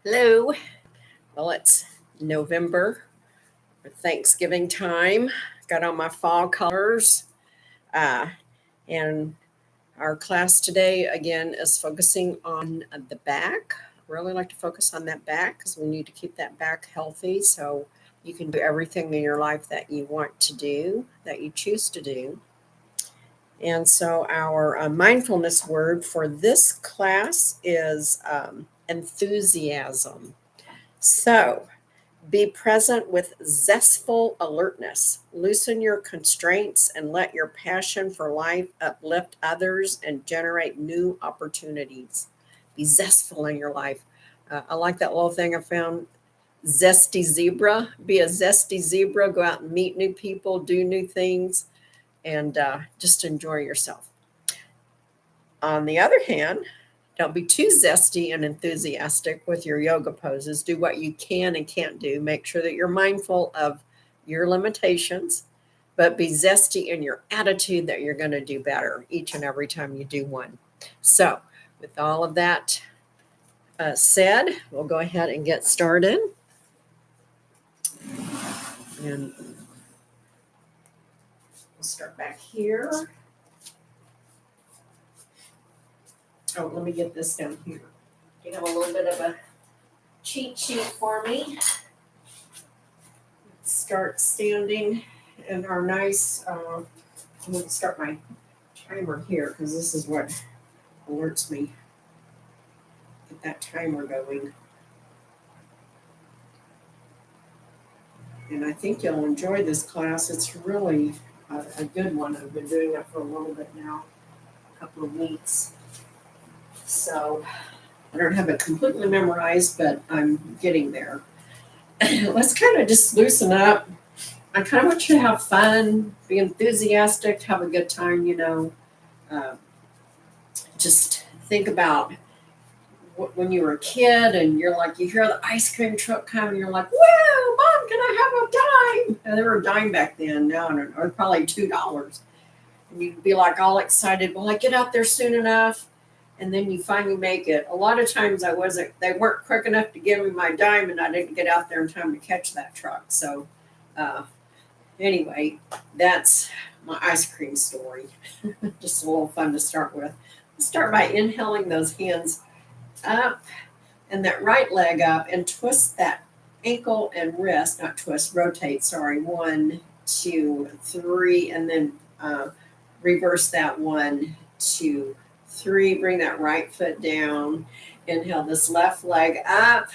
Hello. Well, it's November for Thanksgiving time. Got on my fall colors. Uh, and our class today, again, is focusing on the back. Really like to focus on that back because we need to keep that back healthy so you can do everything in your life that you want to do, that you choose to do. And so, our mindfulness word for this class is enthusiasm. So, be present with zestful alertness. Loosen your constraints and let your passion for life uplift others and generate new opportunities. Be zestful in your life. I like that little thing I found. Zesty zebra. Be a zesty zebra. Go out and meet new people, do new things, and just enjoy yourself. On the other hand, don't be too zesty and enthusiastic with your yoga poses. Do what you can and can't do. Make sure that you're mindful of your limitations, but be zesty in your attitude that you're going to do better each and every time you do one. So, with all of that said, we'll go ahead and get started. And we'll start back here. Oh, let me get this down here. You have a little bit of a cheat sheet for me. Start standing in our nice, I'm going to start my timer here because this is what alerts me. Get that timer going. And I think you'll enjoy this class. It's really a good one. I've been doing it for a little bit now, a couple of weeks. So I don't have it completely memorized, but I'm getting there. Let's kind of just loosen up. I kind of want you to have fun, be enthusiastic, have a good time, just think about when you were a kid and you're like, you hear the ice cream truck coming, you're like, whoa, Mom, can I have a dime? And they were a dime back then, now, or probably $2. And you'd be like all excited, will I get out there soon enough? And then you finally make it. A lot of times they weren't quick enough to give me my dime and I didn't get out there in time to catch that truck. So anyway, that's my ice cream story. Just a little fun to start with. Let's start by inhaling those hands up and that right leg up and twist that ankle and wrist, not twist, rotate, sorry. 1, 2, 3, and then reverse that 1, 2, 3. Bring that right foot down. Inhale this left leg up.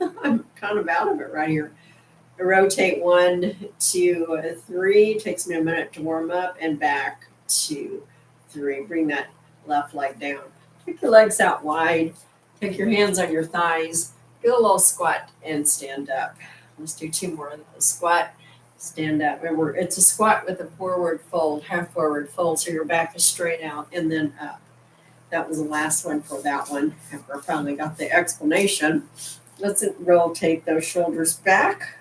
I'm kind of out of it right here. Rotate 1, 2, 3. Takes me a minute to warm up and back 2, 3. Bring that left leg down. Take your legs out wide. Take your hands on your thighs. Do a little squat and stand up. Let's do 2 more of those. Squat, stand up. Remember, it's a squat with a forward fold, half forward fold, so your back is straight out and then up. That was the last one for that one. After I finally got the explanation, let's rotate those shoulders back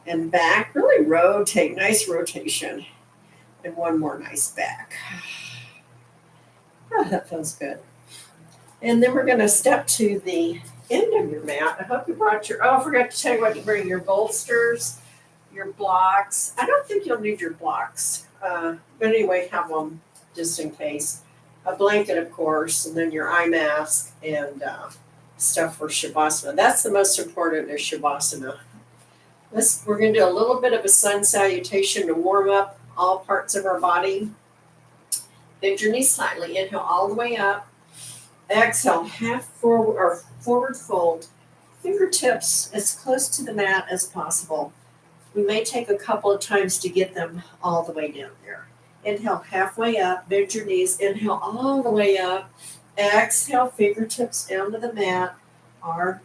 and back. Really rotate, nice rotation. And 1 more nice back. Oh, that feels good. And then we're going to step to the end of your mat. I hope you brought I forgot to tell you what to bring. Your bolsters, your blocks. I don't think you'll need your blocks. But anyway, have them just in case. A blanket, of course, and then your eye mask and stuff for Shavasana. That's the most important is Shavasana. We're going to do a little bit of a sun salutation to warm up all parts of our body. Bend your knees slightly. Inhale all the way up. Exhale, half forward or forward fold. Fingertips as close to the mat as possible. We may take a couple of times to get them all the way down there. Inhale halfway up, bend your knees, inhale all the way up. Exhale, fingertips down to the mat, our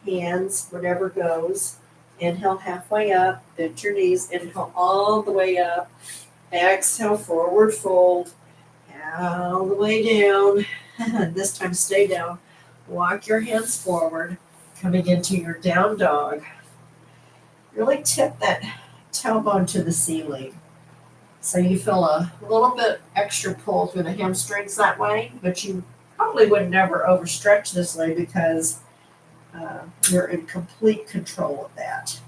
hands, whatever goes. Inhale halfway up, bend your knees, inhale all the way up. Exhale, forward fold, all the way down. This time stay down. Walk your hands forward, coming into your down dog. Really tip that tailbone to the ceiling. So you feel a little bit extra pull through the hamstrings that way, but you probably would never overstretch this way because You're in complete control of that.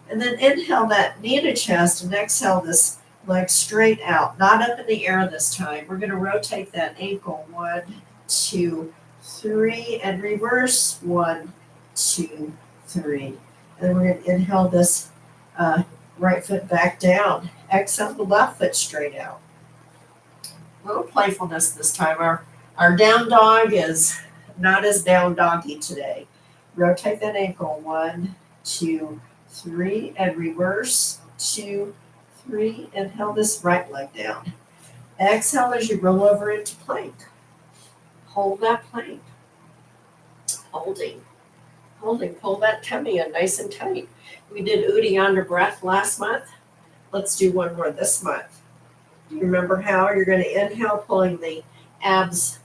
And then inhale that knee to chest and exhale this leg straight out, not up in the air this time. We're going to rotate that ankle 1, 2, 3, and reverse 1, 2, 3. And then we're going to inhale this right foot back down. Exhale the left foot straight out. A little playfulness this time. Our down dog is not as down doggy today. Rotate that ankle 1, 2, 3, and reverse 2, 3. Inhale this right leg down. Exhale as you roll over into plank. Hold that plank. Holding. Pull that tummy in nice and tight. We did Uddiyana breath last month. Let's do one more this month. Do you remember how? You're going to inhale, pulling the abs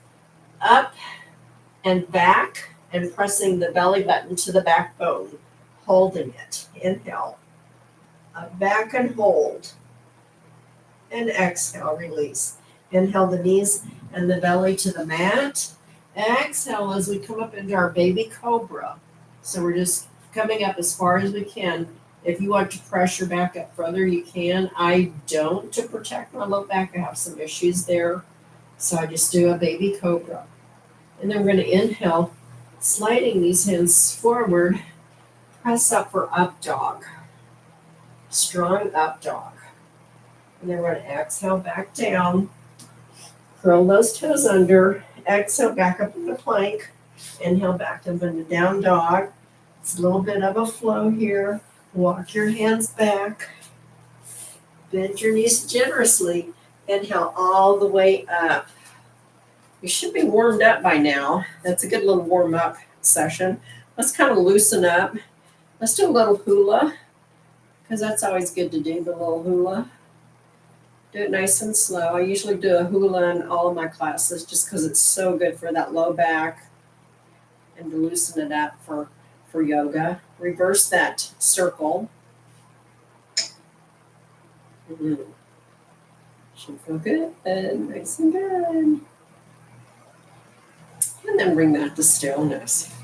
up and back and pressing the belly button to the backbone. Holding it. Inhale. Back and hold. And exhale, release. Inhale the knees and the belly to the mat. Exhale as we come up into our baby cobra. So we're just coming up as far as we can. If you want to pressure back up further, you can. I don't, to protect my low back. I have some issues there. So I just do a baby cobra. And then we're going to inhale, sliding these hands forward. Press up for up dog. Strong up dog. And then we're going to exhale back down. Curl those toes under. Exhale back up in the plank. Inhale back up into down dog. It's a little bit of a flow here. Walk your hands back. Bend your knees generously. Inhale all the way up. You should be warmed up by now. That's a good little warm up session. Let's kind of loosen up. Let's do a little hula, because that's always good to do, the little hula. Do it nice and slow. I usually do a hula in all of my classes just because it's so good for that low back and to loosen it up for yoga. Reverse that circle. Should feel good and nice and good. And then bring that to stillness.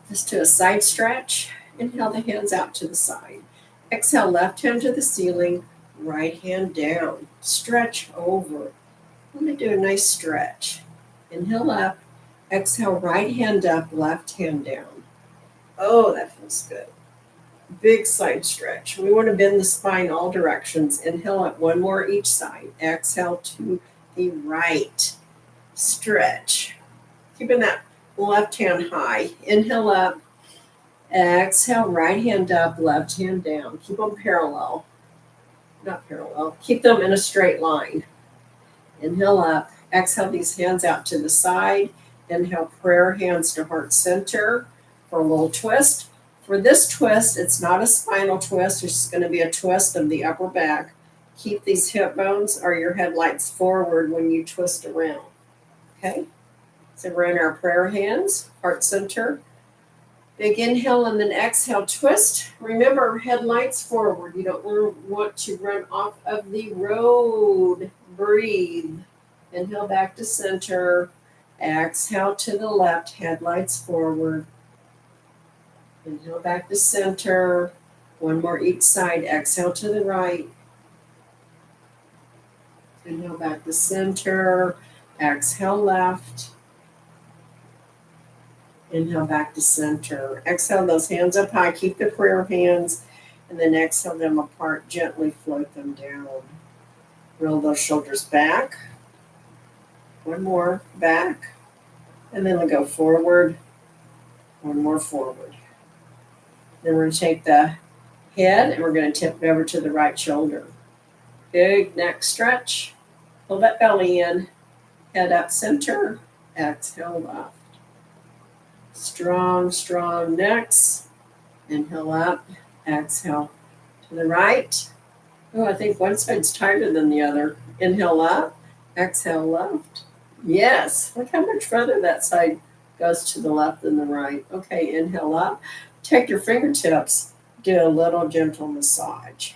Let's do a side stretch. Inhale the hands out to the side. Exhale, left hand to the ceiling, right hand down. Stretch over. Let me do a nice stretch. Inhale up. Exhale, right hand up, left hand down. Oh, that feels good. Big side stretch. We want to bend the spine all directions. Inhale up, one more each side. Exhale to the right. Stretch. Keeping that left hand high. Inhale up. Exhale, right hand up, left hand down. Keep them parallel. Not parallel. Keep them in a straight line. Inhale up. Exhale these hands out to the side. Inhale, prayer hands to heart center for a little twist. For this twist, it's not a spinal twist. It's just going to be a twist of the upper back. Keep these hip bones or your headlights forward when you twist around. Okay? So we're in our prayer hands, heart center. Big inhale and then exhale, twist. Remember, headlights forward. You don't want to run off of the road. Breathe. Inhale back to center. Exhale to the left, headlights forward. Inhale back to center. One more each side. Exhale to the right. Inhale back to center. Exhale left. Inhale back to center. Exhale those hands up high. Keep the prayer hands. And then exhale them apart. Gently float them down. Roll those shoulders back. One more back. And then we'll go forward. One more forward. Then we're going to take the head and we're going to tip it over to the right shoulder. Big neck stretch. Pull that belly in. Head up center. Exhale left. Strong, strong necks. Inhale up. Exhale to the right. Oh, I think one side's tighter than the other. Inhale up. Exhale left. Yes. Look how much further that side goes to the left than the right. Okay, inhale up. Take your fingertips. Do a little gentle massage.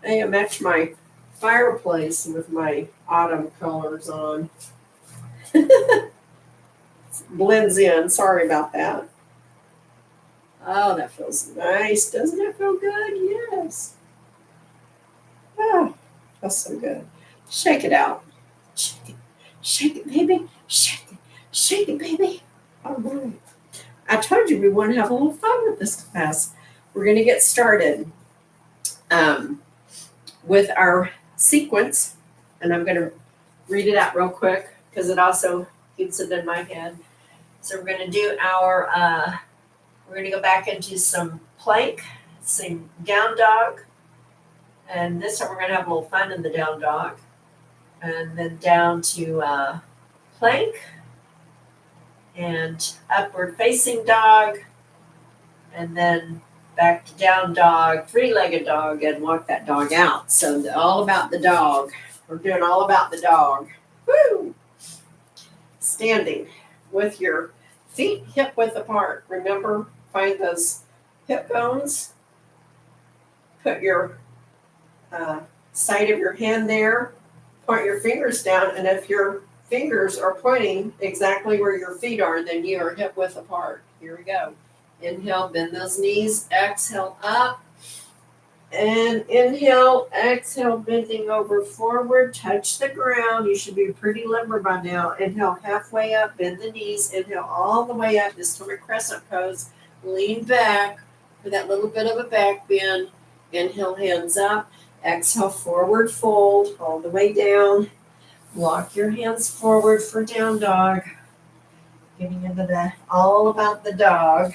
I match my fireplace with my autumn colors on. blends in. Sorry about that. Oh, that feels nice. Doesn't it feel good? Yes. Oh, feels so good. Shake it out. Shake it. Shake it, baby. Shake it. Shake it, baby. All right. I told you we want to have a little fun with this class. We're going to get started with our sequence, and I'm going to read it out real quick because it also keeps it in my head. So we're going to do our, we're going to go back into some plank, some down dog, and this time we're going to have a little fun in the down dog, and then down to plank, and upward facing dog, and then back to down dog, three-legged dog, and walk that dog out. So all about the dog. We're doing all about the dog. Woo! Standing with your feet hip width apart. Remember, find those hip bones. Put your side of your hand there. Point your fingers down, and if your fingers are pointing exactly where your feet are, then you are hip width apart. Here we go. Inhale, bend those knees. Exhale, up. And inhale, exhale, bending over forward. Touch the ground. You should be pretty limber by now. Inhale, halfway up. Bend the knees. Inhale, all the way up. This time a crescent pose. Lean back for that little bit of a back bend. Inhale, hands up. Exhale, forward fold. All the way down. Walk your hands forward for down dog. Getting into that all about the dog.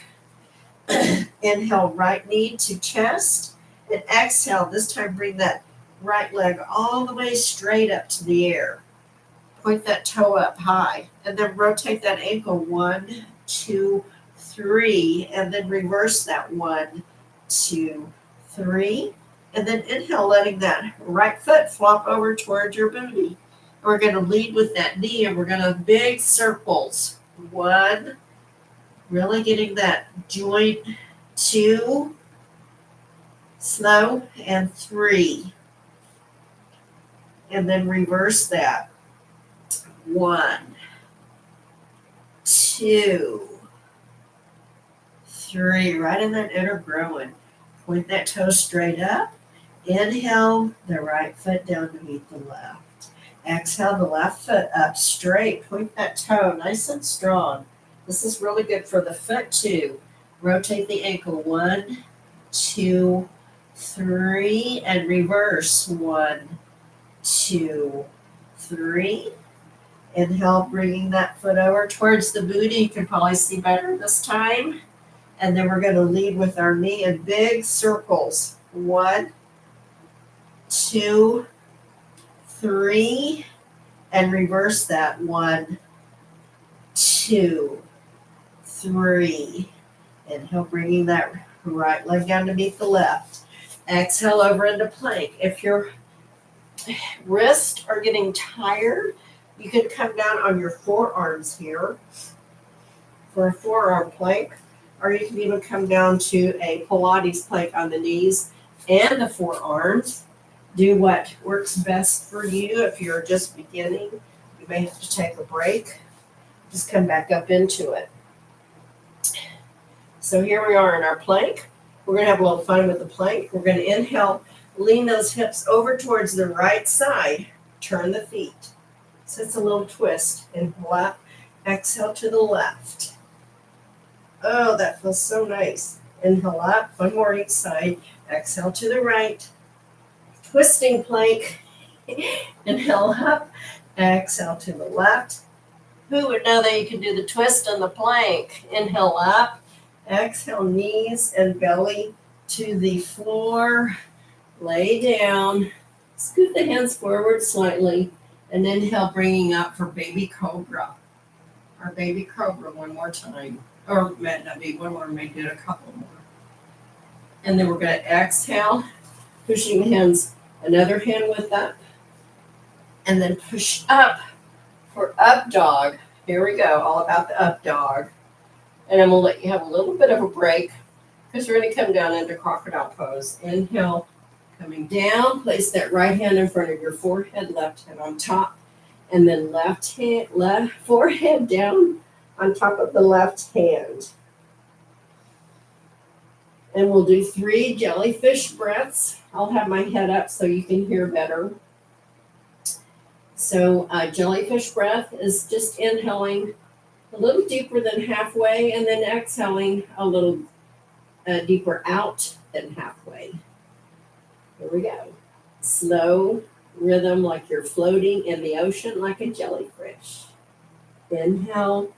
Inhale, right knee to chest. And exhale, this time bring that right leg all the way straight up to the air. Point that toe up high. And then rotate that ankle 1, 2, 3. And then reverse that 1, 2, 3. And then inhale, letting that right foot flop over towards your booty. We're going to lead with that knee, and we're going to big circles. 1, really getting that joint. 2, slow, and 3. And then reverse that. 1, 2, 3. Right in that inner groin. Point that toe straight up. Inhale, the right foot down to meet the left. Exhale, the left foot up straight. Point that toe nice and strong. This is really good for the foot too. Rotate the ankle 1, 2, 3, and reverse 1, 2, 3. Inhale, bringing that foot over towards the booty. You can probably see better this time. And then we're going to lead with our knee in big circles. 1, 2, 3, and reverse that. 1, 2, 3. Inhale, bringing that right leg down to meet the left. Exhale over into plank. If your wrists are getting tired, you can come down on your forearms here for a forearm plank, or you can even come down to a Pilates plank on the knees and the forearms. Do what works best for you. If you're just beginning, you may have to take a break. Just come back up into it. So here we are in our plank. We're going to have a little fun with the plank. We're going to inhale, lean those hips over towards the right side. Turn the feet. So it's a little twist. Inhale up, exhale to the left. Oh, that feels so nice. Inhale up, one more each side. Exhale to the right. Twisting plank. Inhale up, exhale to the left. Who would know that you can do the twist on the plank? Inhale up, exhale, knees and belly to the floor. Lay down. Scoot the hands forward slightly. And inhale, bringing up for baby cobra. Our baby cobra one more time. Or might not be one more, maybe do a couple more. And then we're going to exhale, pushing the hands, another hand width up. And then push up for up dog. Here we go, all about the up dog. And I'm going to let you have a little bit of a break because we're going to come down into crocodile pose. Inhale, coming down, place that right hand in front of your forehead, left hand on top, and then left forehead down, on top of the left hand. And we'll do 3 jellyfish breaths. I'll have my head up so you can hear better. So jellyfish breath is just inhaling a little deeper than halfway and then exhaling a little deeper out than halfway. Here we go. Slow rhythm like you're floating in the ocean like a jellyfish. Inhale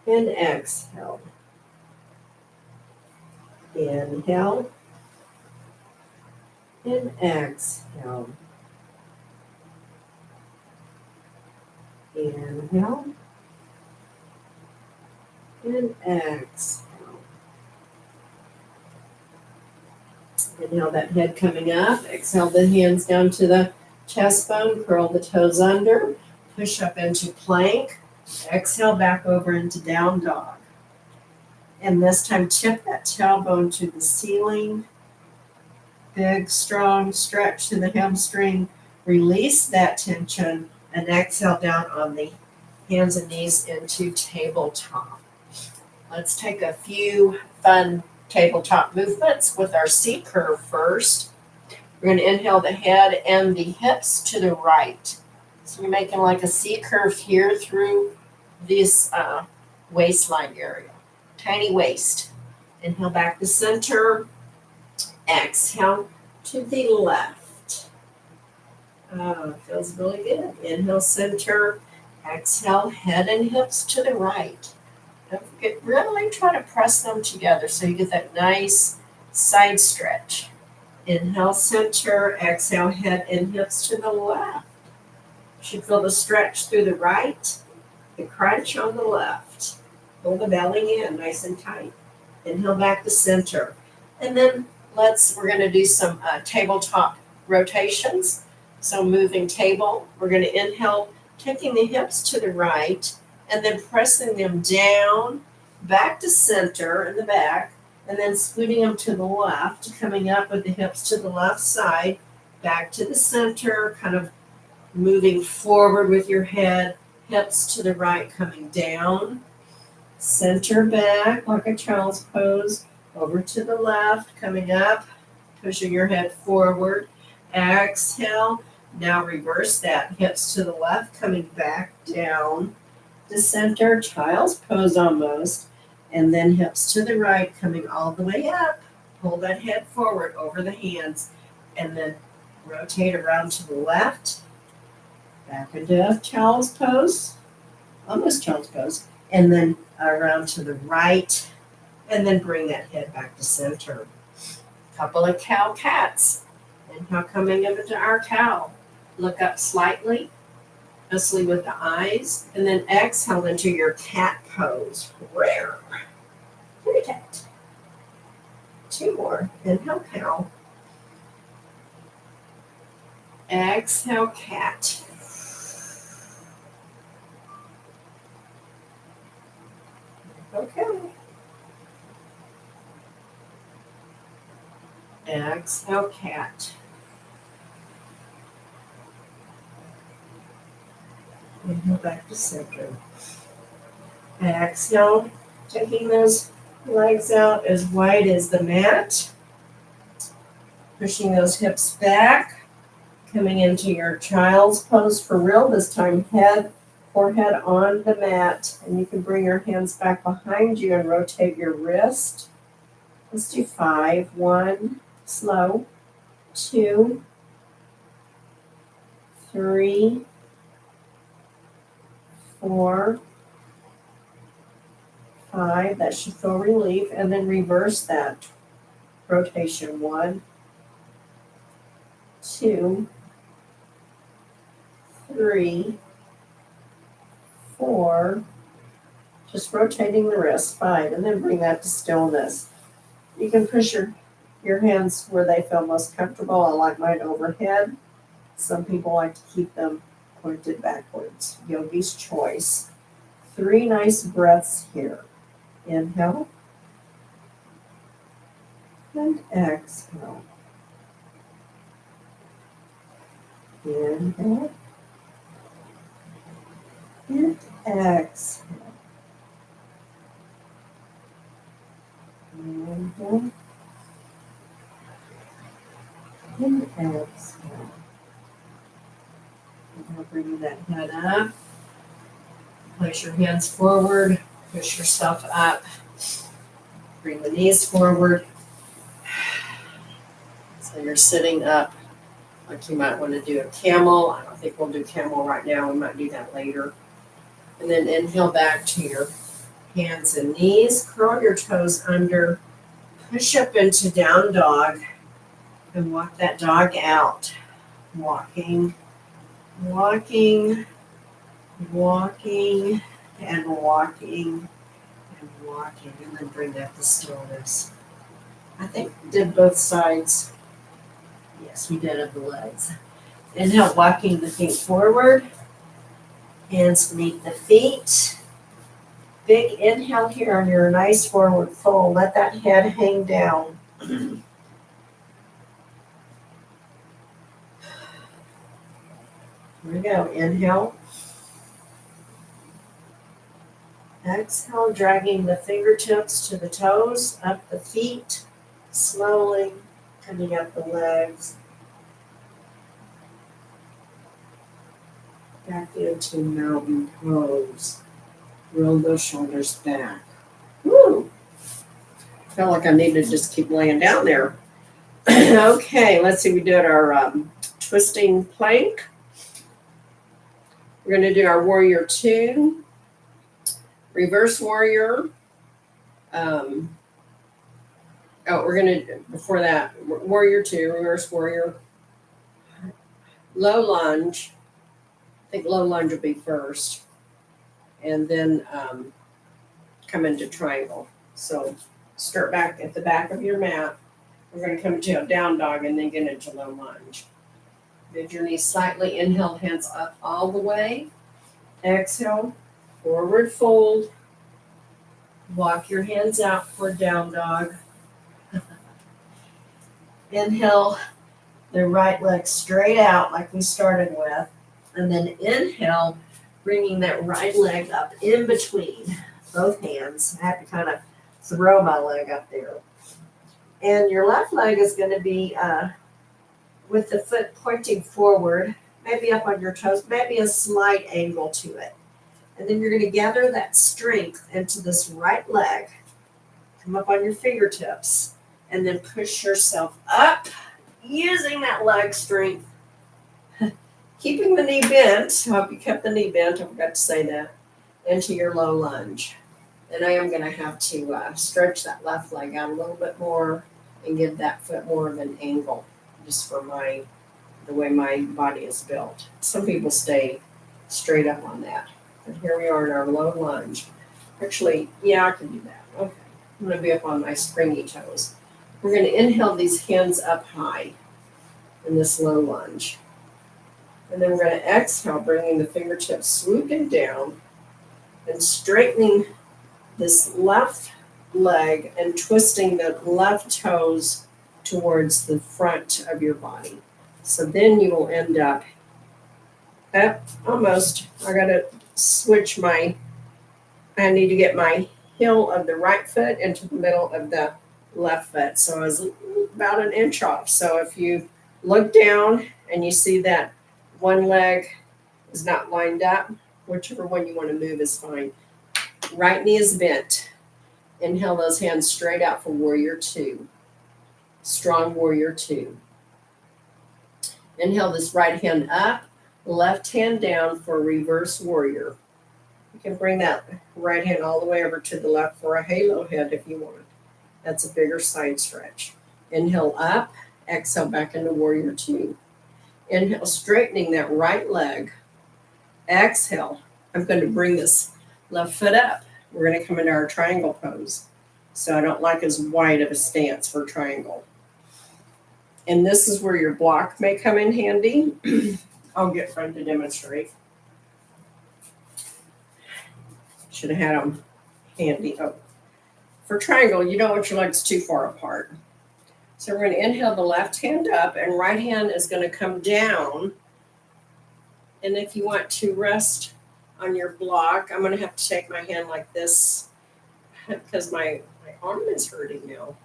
and exhale. Inhale and exhale. Inhale and exhale. Inhale that head coming up. Exhale the hands down to the chest bone. Curl the toes under. Push up into plank. Exhale back over into down dog. And this time tip that tailbone to the ceiling. Big, strong stretch to the hamstring. Release that tension and exhale down on the hands and knees into tabletop. Let's take a few fun tabletop movements with our C curve first. We're going to inhale the head and the hips to the right. So we're making like a C curve here through this waistline area. Tiny waist. Inhale back to center. Exhale to the left. Feels really good. Inhale center. Exhale head and hips to the right. Don't forget, really try to press them together so you get that nice side stretch. Inhale center. Exhale head and hips to the left. You should feel the stretch through the right, the crunch on the left. Pull the belly in nice and tight. Inhale back to center. And then we're going to do some tabletop rotations. So moving table, we're going to inhale, taking the hips to the right, and then pressing them down, back to center in the back, and then scooting them to the left, coming up with the hips to the left side, back to the center, kind of moving forward with your head, hips to the right, coming down, center back like a child's pose, over to the left, coming up, pushing your head forward, exhale. Now reverse that, hips to the left, coming back down to center, child's pose almost, and then hips to the right, coming all the way up. Pull that head forward over the hands, and then rotate around to the left, back into child's pose, almost child's pose, and then around to the right, and then bring that head back to center. Couple of cow cats. Inhale coming into our cow. Look up slightly, mostly with the eyes, and then exhale into your cat pose. Rare. Kitty cat. 2 more. Inhale cow. Exhale cat. Okay. Exhale cat. Inhale back to center. Exhale, taking those legs out as wide as the mat. Pushing those hips back. Coming into your child's pose for real. This time forehead on the mat. And you can bring your hands back behind you and rotate your wrist. Let's do 5. 1, slow. 2, 3, 4, 5. That should feel relief. And then reverse that rotation. 1, 2, 3, 4. Just rotating the wrist. 5. And then bring that to stillness. You can push your hands where they feel most comfortable. I like mine overhead. Some people like to keep them pointed backwards. Yogi's choice. 3 nice breaths here. Inhale. And exhale. Inhale. And Exhale. Inhale. And exhale. Now bring that head up. Place your hands forward. Push yourself up. Bring the knees forward. So you're sitting up like you might want to do a camel. I don't think we'll do camel right now. We might do that later. And then inhale back to your hands and knees. Curl your toes under. Push up into down dog. And walk that dog out. Walking, walking, walking, and walking, and walking. And then bring that to stillness. I think we did both sides. Yes, we did of the legs. Inhale, walking the feet forward. Hands beneath the feet. Big inhale here on your nice forward fold. Let that head hang down. Here we go. Inhale. Exhale, dragging the fingertips to the toes, up the feet, slowly coming up the legs. Back into mountain pose. Roll those shoulders back. Woo! Felt like I need to just keep laying down there. Okay, let's see. We did our twisting plank. We're going to do our warrior 2, reverse warrior. We're going to, before that, warrior 2, reverse warrior, low lunge. I think low lunge will be first. And then come into triangle. So start back at the back of your mat. We're going to come to a down dog and then get into low lunge. Bend your knees slightly. Inhale, hands up all the way. Exhale, forward fold. Walk your hands out for down dog. Inhale, the right leg straight out like we started with. And then inhale, bringing that right leg up in between both hands. I have to kind of throw my leg up there. And your left leg is going to be with the foot pointing forward, maybe up on your toes, maybe a slight angle to it. And then you're going to gather that strength into this right leg. Come up on your fingertips and then push yourself up using that leg strength. Keeping the knee bent. I hope you kept the knee bent. I forgot to say that. Into your low lunge. And I am going to have to stretch that left leg out a little bit more and give that foot more of an angle, just for the way my body is built. Some people stay straight up on that. But here we are in our low lunge. Actually, yeah, I can do that. Okay. I'm going to be up on my springy toes. We're going to inhale these hands up high in this low lunge. And then we're going to exhale, bringing the fingertips swooping down and straightening this left leg and twisting the left toes towards the front of your body. So then you will end up almost, I got to switch I need to get my heel of the right foot into the middle of the left foot. So I was about an inch off. So if you look down and you see that one leg is not lined up, whichever one you want to move is fine. Right knee is bent. Inhale those hands straight out for warrior 2. Strong warrior 2. Inhale this right hand up, left hand down for reverse warrior. You can bring that right hand all the way over to the left for a halo head if you want. That's a bigger side stretch. Inhale up, exhale back into warrior 2. Inhale, straightening that right leg. Exhale. I'm going to bring this left foot up. We're going to come into our triangle pose. So I don't like as wide of a stance for triangle. And this is where your block may come in handy. I'll get Fred to demonstrate. Should have had them handy. Oh. For triangle, you don't want your legs too far apart. So we're going to inhale the left hand up and right hand is going to come down. And if you want to rest on your block. I'm going to have to take my hand like this because my arm is hurting now.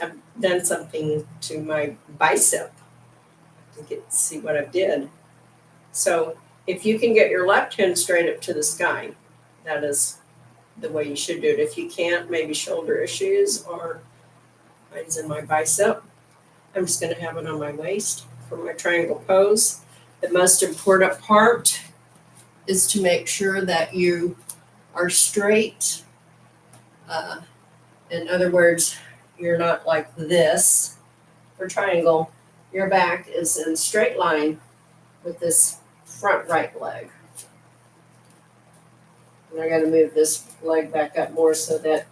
I've done something to my bicep. See what I did. So if you can get your left hand straight up to the sky, that is the way you should do it. If you can't, maybe shoulder issues or mine's in my bicep. I'm just going to have it on my waist for my triangle pose. The most important part is to make sure that you are straight. In other words, you're not like this. For triangle, your back is in straight line with this front right leg. And I got to move this leg back up more so that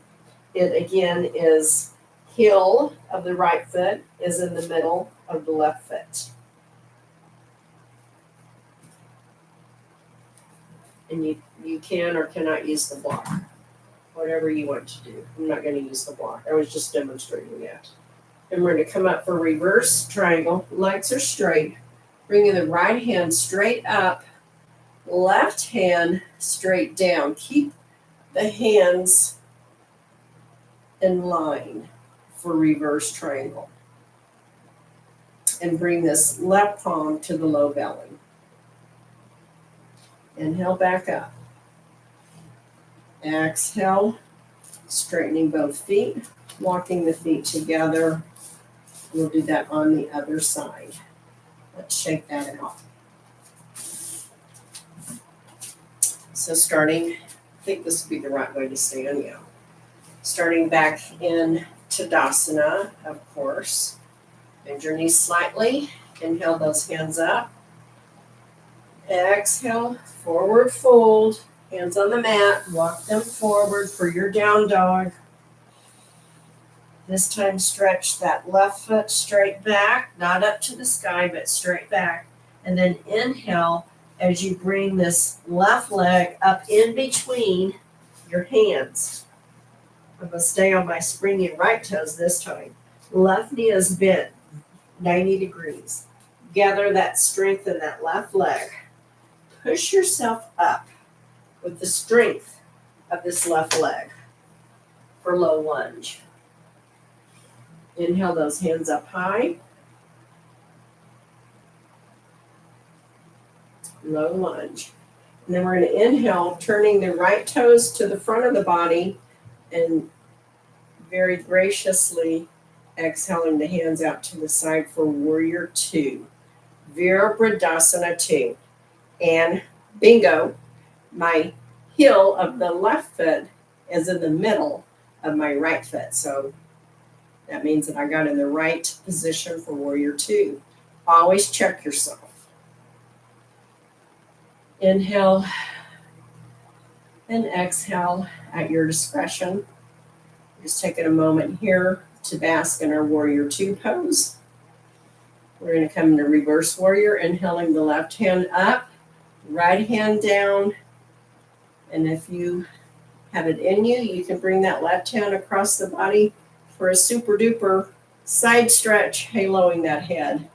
it again is heel of the right foot is in the middle of the left foot. And you can or cannot use the block, whatever you want to do. I'm not going to use the block. I was just demonstrating that. And we're going to come up for reverse triangle. Legs are straight. Bringing the right hand straight up, left hand straight down. Keep the hands in line for reverse triangle. And bring this left palm to the low belly. Inhale back up. Exhale, straightening both feet, walking the feet together. We'll do that on the other side. Let's shake that out. So starting, I think this would be the right way to stand, yeah. Starting back in Tadasana, of course. Bend your knees slightly. Inhale those hands up. Exhale, forward fold. Hands on the mat. Walk them forward for your down dog. This time stretch that left foot straight back, not up to the sky, but straight back. And then inhale as you bring this left leg up in between your hands. I'm going to stay on my springy right toes this time. Left knee is bent 90 degrees. Gather that strength in that left leg. Push yourself up with the strength of this left leg for low lunge. Inhale those hands up high. Low lunge. And then we're going to inhale, turning the right toes to the front of the body and very graciously exhaling the hands out to the side for warrior two. Virabhadasana 2. And bingo, my heel of the left foot is in the middle of my right foot. So that means that I got in the right position for warrior two. Always check yourself. Inhale and exhale at your discretion. Just taking a moment here to bask in our warrior two pose. We're going to come into reverse warrior, inhaling the left hand up, right hand down. And if you have it in you, you can bring that left hand across the body for a super duper side stretch, haloing that head.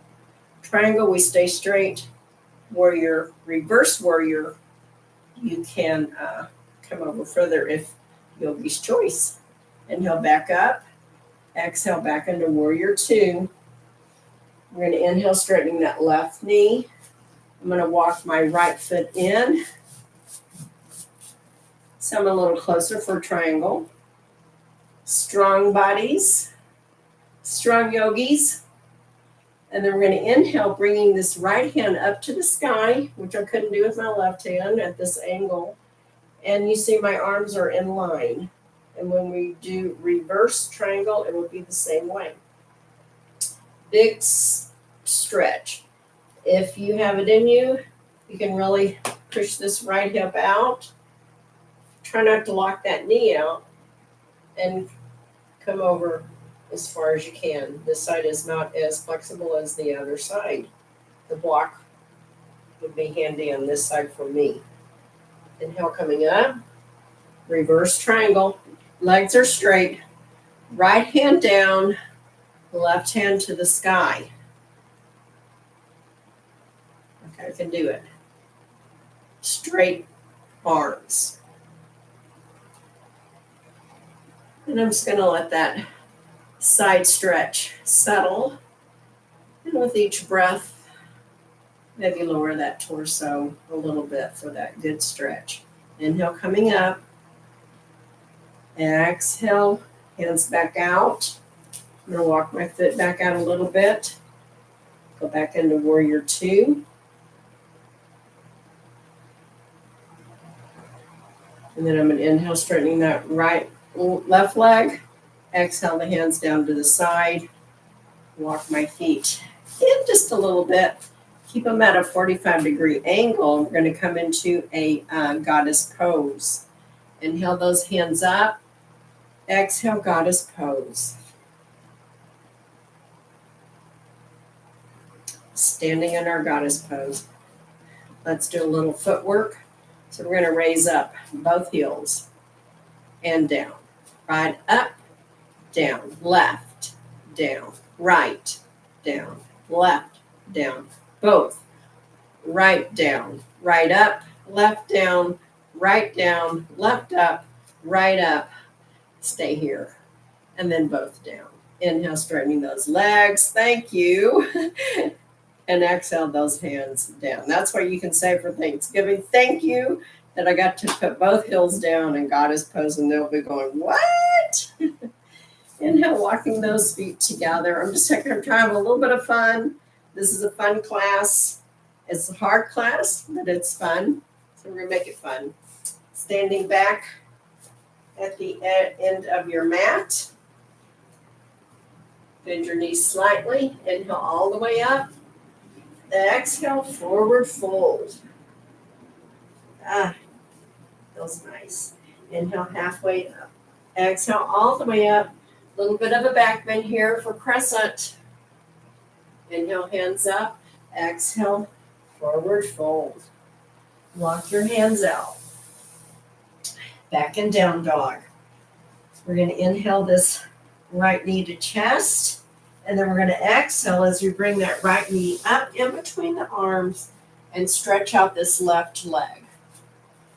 Triangle, we stay straight. Warrior, reverse warrior, you can come over further if yogi's choice. Inhale back up, exhale back into warrior two. We're going to inhale, straightening that left knee. I'm going to walk my right foot in. So I'm a little closer for triangle. Strong bodies, strong yogis. And then we're going to inhale, bringing this right hand up to the sky, which I couldn't do with my left hand at this angle. And you see my arms are in line. And when we do reverse triangle, it will be the same way. Big stretch. If you have it in you, you can really push this right hip out. Try not to lock that knee out and come over as far as you can. This side is not as flexible as the other side. The block would be handy on this side for me. Inhale coming up. Reverse triangle. Legs are straight. Right hand down. Left hand to the sky. Okay, I can do it. straight arms. And I'm just going to let that side stretch settle. And with each breath, maybe lower that torso a little bit for that good stretch. Inhale, coming up. Exhale, hands back out. I'm going to walk my foot back out a little bit. Go back into warrior two. And then I'm going to inhale, straightening that left leg. Exhale, the hands down to the side. Walk my feet in just a little bit. Keep them at a 45-degree angle. We're going to come into a goddess pose. Inhale those hands up. Exhale, goddess pose. Standing in our goddess pose. Let's do a little footwork. So we're going to raise up both heels and down. Right up, down, left, down, right, down, left, down, both. Right down, right up, left down, left up, right up. Stay here. And then both down. Inhale, straightening those legs. Thank you. And exhale those hands down. That's what you can say for Thanksgiving. Thank you that I got to put both heels down in goddess pose, and they'll be going, what? Inhale, walking those feet together. I'm just going to try to have a little bit of fun. This is a fun class. It's a hard class, but it's fun. So we're going to make it fun. Standing back at the end of your mat. Bend your knees slightly. Inhale all the way up. Exhale, forward fold. Feels nice. Inhale, halfway up. Exhale, all the way up. A little bit of a back bend here for crescent. Inhale, hands up. Exhale, forward fold. Walk your hands out. Back and down dog. We're going to inhale this right knee to chest. And then we're going to exhale as we bring that right knee up in between the arms and stretch out this left leg.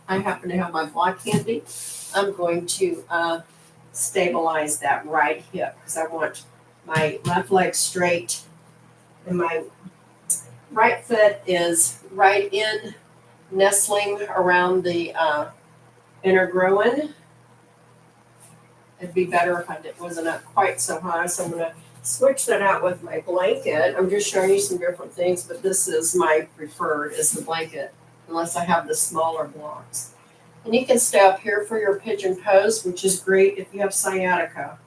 I happen to have my block handy. I'm going to stabilize that right hip because I want my left leg straight and my right foot is right in, nestling around the inner groin. It'd be better if it wasn't up quite so high, so I'm going to switch that out with my blanket. I'm just showing you some different things, but this is my preferred, is the blanket, unless I have the smaller blocks. And you can stay up here for your pigeon pose, which is great if you have sciatica.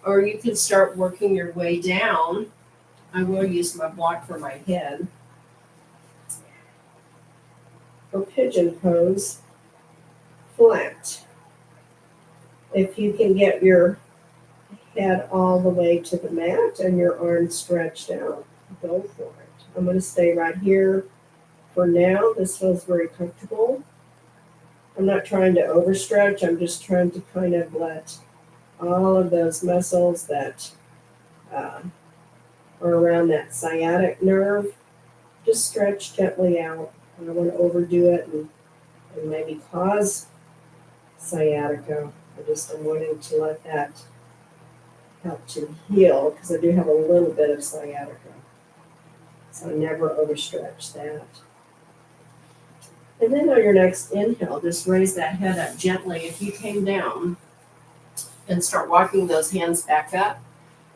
Or you can start working your way down. I will use my block for my head. For pigeon pose, flat. If you can get your head all the way to the mat and your arms stretched out, go for it. I'm going to stay right here for now. This feels very comfortable. I'm not trying to overstretch. I'm just trying to kind of let all of those muscles that are around that sciatic nerve just stretch gently out. I don't want to overdo it and maybe cause sciatica. I'm wanting to let that help to heal because I do have a little bit of sciatica. So I never overstretch that. And then on your next inhale, just raise that head up gently. If you came down and start walking those hands back up,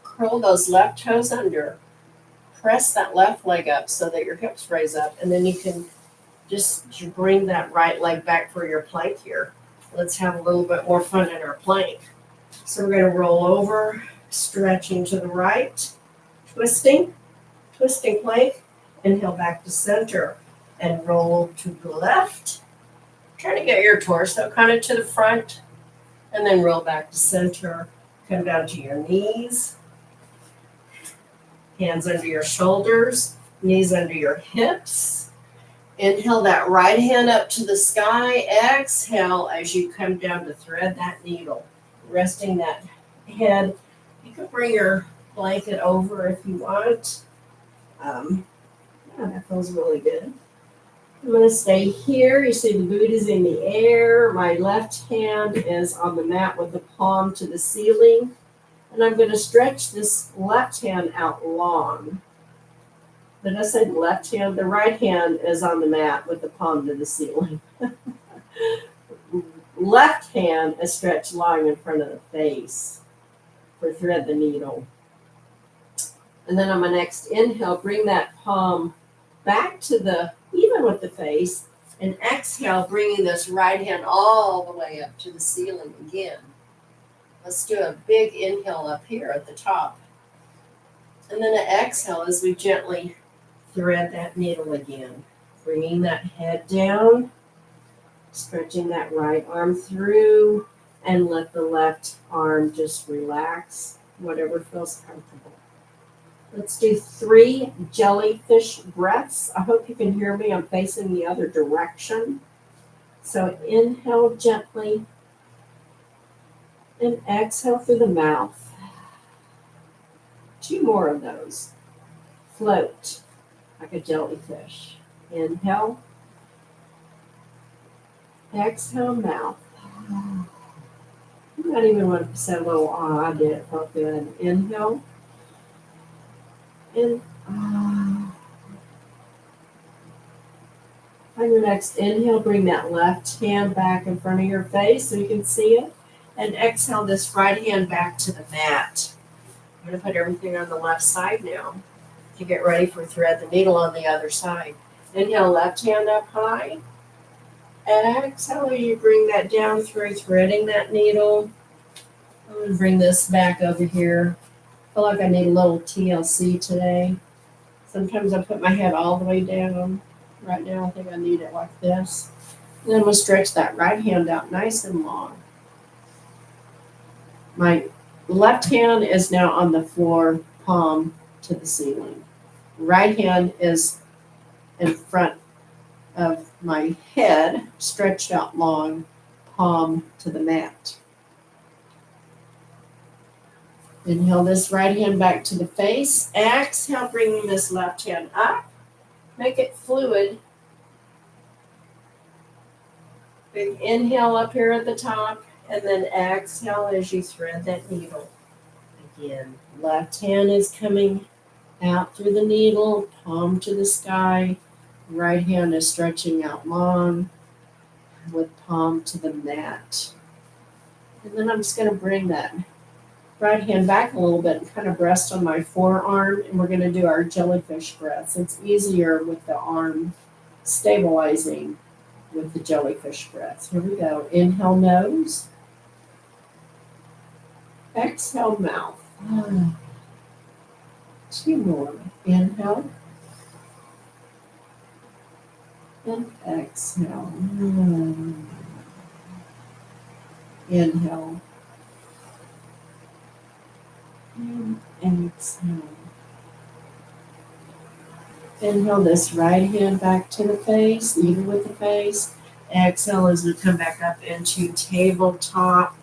curl those left toes under. Press that left leg up so that your hips raise up. And then you can just bring that right leg back for your plank here. Let's have a little bit more fun in our plank. So we're going to roll over, stretching to the right, twisting plank, inhale back to center, and roll to the left. Try to get your torso kind of to the front, and then roll back to center. Come down to your knees, hands under your shoulders, knees under your hips. Inhale that right hand up to the sky. Exhale as you come down to thread that needle, resting that head. You can bring your blanket over if you want. Yeah, that feels really good. I'm going to stay here. You see the boot is in the air. My left hand is on the mat with the palm to the ceiling. And I'm going to stretch this left hand out long. Did I say the left hand? The right hand is on the mat with the palm to the ceiling. Left hand is stretched long in front of the face for thread the needle. And then on my next inhale, bring that palm back to the, even with the face, and exhale, bringing this right hand all the way up to the ceiling again. Let's do a big inhale up here at the top. And then an exhale as we gently thread that needle again. Bringing that head down, stretching that right arm through, and let the left arm just relax, whatever feels comfortable. Let's do 3 jellyfish breaths. I hope you can hear me. I'm facing the other direction. So inhale gently and exhale through the mouth. 2 more of those. Float like a jellyfish. Inhale. Exhale, mouth. You might even want to say a little ah. I did. It felt good. Inhale. And on your next inhale, bring that left hand back in front of your face so you can see it. And exhale this right hand back to the mat. I'm going to put everything on the left side now to get ready for thread the needle on the other side. Inhale, left hand up high. And exhale, you bring that down through threading that needle. I'm going to bring this back over here. I feel like I need a little TLC today. Sometimes I put my head all the way down. Right now, I think I need it like this. And then we'll stretch that right hand out nice and long. My left hand is now on the floor, palm to the ceiling. Right hand is in front of my head, stretched out long, palm to the mat. Inhale this right hand back to the face. Exhale, bringing this left hand up. Make it fluid. Big inhale up here at the top, and then exhale as you thread that needle. Again, left hand is coming out through the needle, palm to the sky. Right hand is stretching out long with palm to the mat. And then I'm just going to bring that right hand back a little bit and kind of rest on my forearm, and we're going to do our jellyfish breaths. It's easier with the arm stabilizing with the jellyfish breaths. Here we go. Inhale, nose. Exhale, mouth. 2 more. Inhale. And exhale. Inhale. And exhale. Inhale this right hand back to the face, even with the face. Exhale as we come back up into tabletop.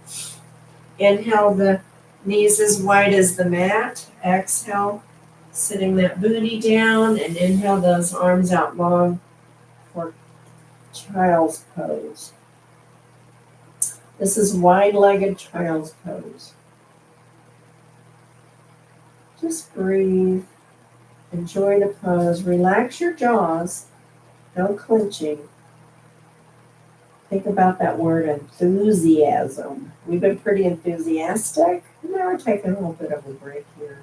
Inhale the knees as wide as the mat. Exhale, sitting that booty down, and inhale those arms out long for child's pose. This is wide-legged child's pose. Just breathe. Enjoy the pose. Relax your jaws. No clenching. Think about that word enthusiasm. We've been pretty enthusiastic. Now we're taking a little bit of a break here.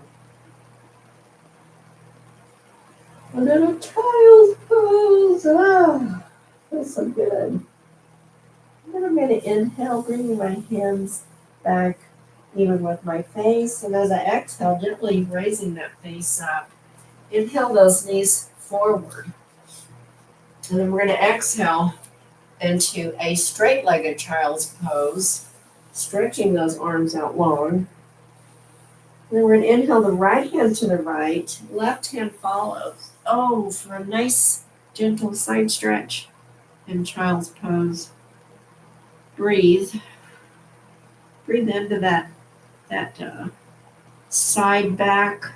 A little child's pose. Ah, feels so good. And then I'm going to inhale, bringing my hands back even with my face. And as I exhale, gently raising that face up. Inhale those knees forward. And then we're going to exhale into a straight-legged child's pose, stretching those arms out long. And then we're going to inhale the right hand to the right, left hand follows. Oh, for a nice, gentle side stretch in child's pose. Breathe. Breathe into that side back,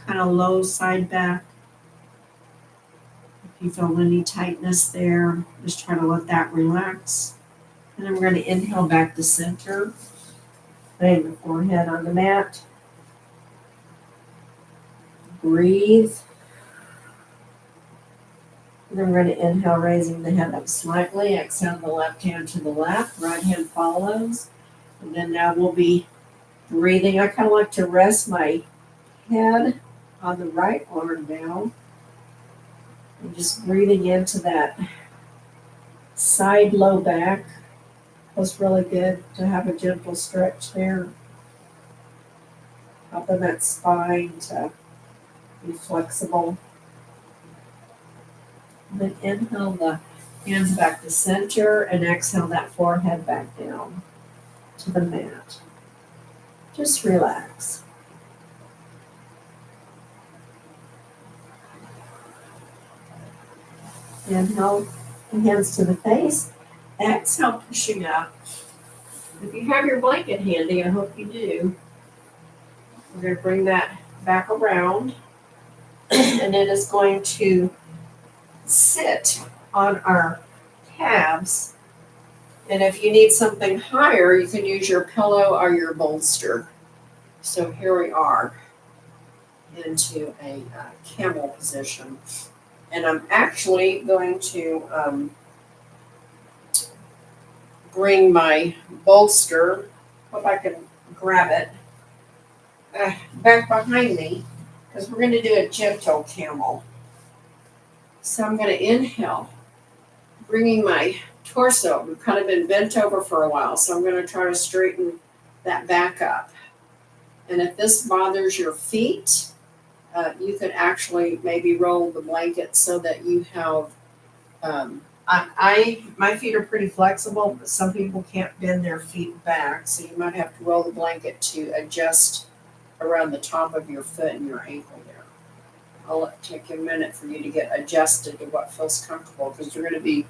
kind of low side back. If If you feel any tightness there, just try to let that relax. And I'm going to inhale back to center. Lay the forehead on the mat. Breathe. And then we're going to inhale, raising the head up slightly. Exhale the left hand to the left. Right hand follows. And then now we'll be breathing. I kind of like to rest my head on the right arm now. And just breathing into that side low back. Feels really good to have a gentle stretch there. Helping that spine to be flexible. And then inhale the hands back to center and exhale that forehead back down to the mat. Just relax. Inhale the hands to the face. Exhale, pushing up. If you have your blanket handy, I hope you do, we're going to bring that back around. And it is going to sit on our calves. And if you need something higher, you can use your pillow or your bolster. So here we are into a camel position. And I'm actually going to bring my bolster, hope I can grab it, back behind me, because we're going to do a gentle camel. So I'm going to inhale, bringing my torso. We've kind of been bent over for a while, so I'm going to try to straighten that back up. And if this bothers your feet, you could actually maybe roll the blanket so that you have, my feet are pretty flexible, but some people can't bend their feet back, so you might have to roll the blanket to adjust around the top of your foot and your ankle there. I'll let it take a minute for you to get adjusted to what feels comfortable, because you're going to be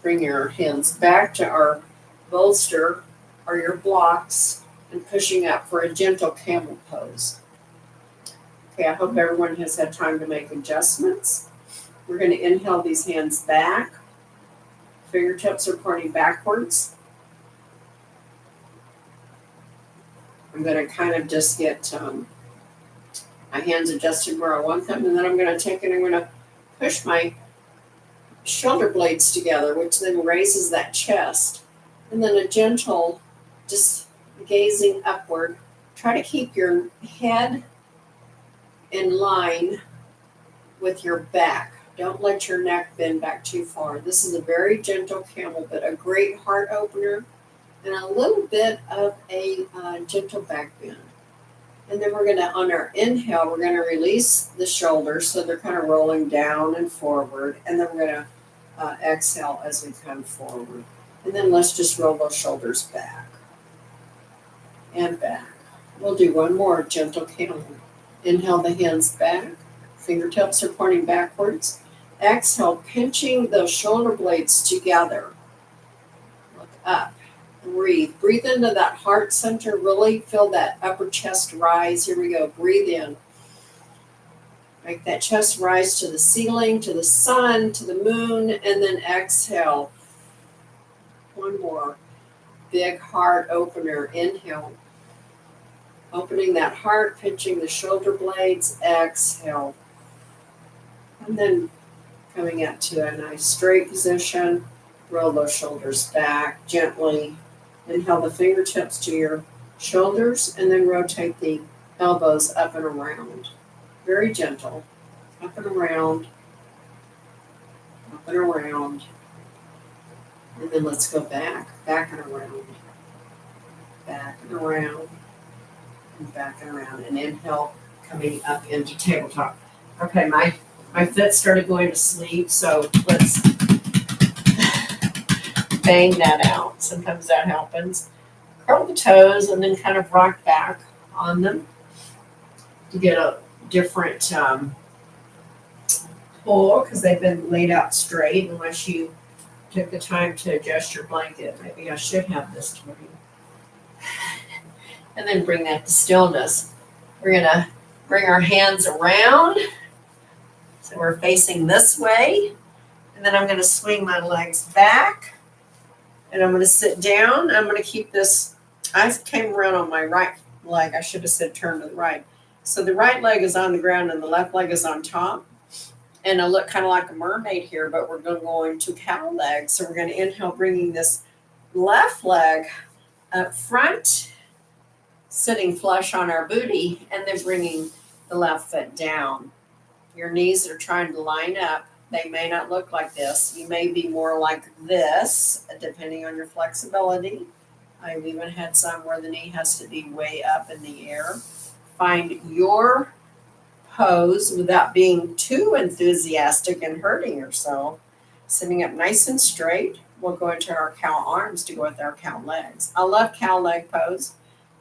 bringing your hands back to our bolster or your blocks and pushing up for a gentle camel pose. Okay, I hope everyone has had time to make adjustments. We're going to inhale these hands back. Fingertips are pointing backwards. I'm going to kind of just get my hands adjusted where I want them, and then I'm going to take it and I'm going to push my shoulder blades together, which then raises that chest. And then a gentle, just gazing upward. Try to keep your head in line with your back. Don't let your neck bend back too far. This is a very gentle camel, but a great heart opener and a little bit of a gentle back bend. And then we're going to, on our inhale, we're going to release the shoulders so they're kind of rolling down and forward. And then we're going to exhale as we come forward. And then let's just roll those shoulders back and back. We'll do one more gentle camel. Inhale the hands back. Fingertips are pointing backwards. Exhale, pinching those shoulder blades together. Look up. Breathe. Breathe into that heart center. Really feel that upper chest rise. Here we go. Breathe in. Make that chest rise to the ceiling, to the sun, to the moon, and then exhale. One more. Big heart opener. Inhale. Opening that heart, pinching the shoulder blades. Exhale. And then coming up to a nice straight position. Roll those shoulders back gently. Inhale the fingertips to your shoulders and then rotate the elbows up and around. Very gentle. Up and around. Up and around. And then let's go back. Back and around. Back and around. And back and around. And inhale, coming up into tabletop. Okay, my foot started going to sleep, so let's bang that out. Sometimes that happens. Curl the toes and then kind of rock back on them to get a different pull, because they've been laid out straight unless you took the time to adjust your blanket. Maybe I should have this to you. And then bring that to stillness. We're going to bring our hands around. So we're facing this way. And then I'm going to swing my legs back. And I'm going to sit down. I'm going to keep this. I came around on my right leg. I should have said turn to the right. So the right leg is on the ground and the left leg is on top. And I look kind of like a mermaid here, but we're going to cow leg. So we're going to inhale, bringing this left leg up front, sitting flush on our booty, and then bringing the left foot down. Your knees are trying to line up. They may not look like this. You may be more like this, depending on your flexibility. I've even had some where the knee has to be way up in the air. Find your pose without being too enthusiastic and hurting yourself. Sitting up nice and straight. We'll go into our cow arms to go with our cow legs. I love cow leg pose.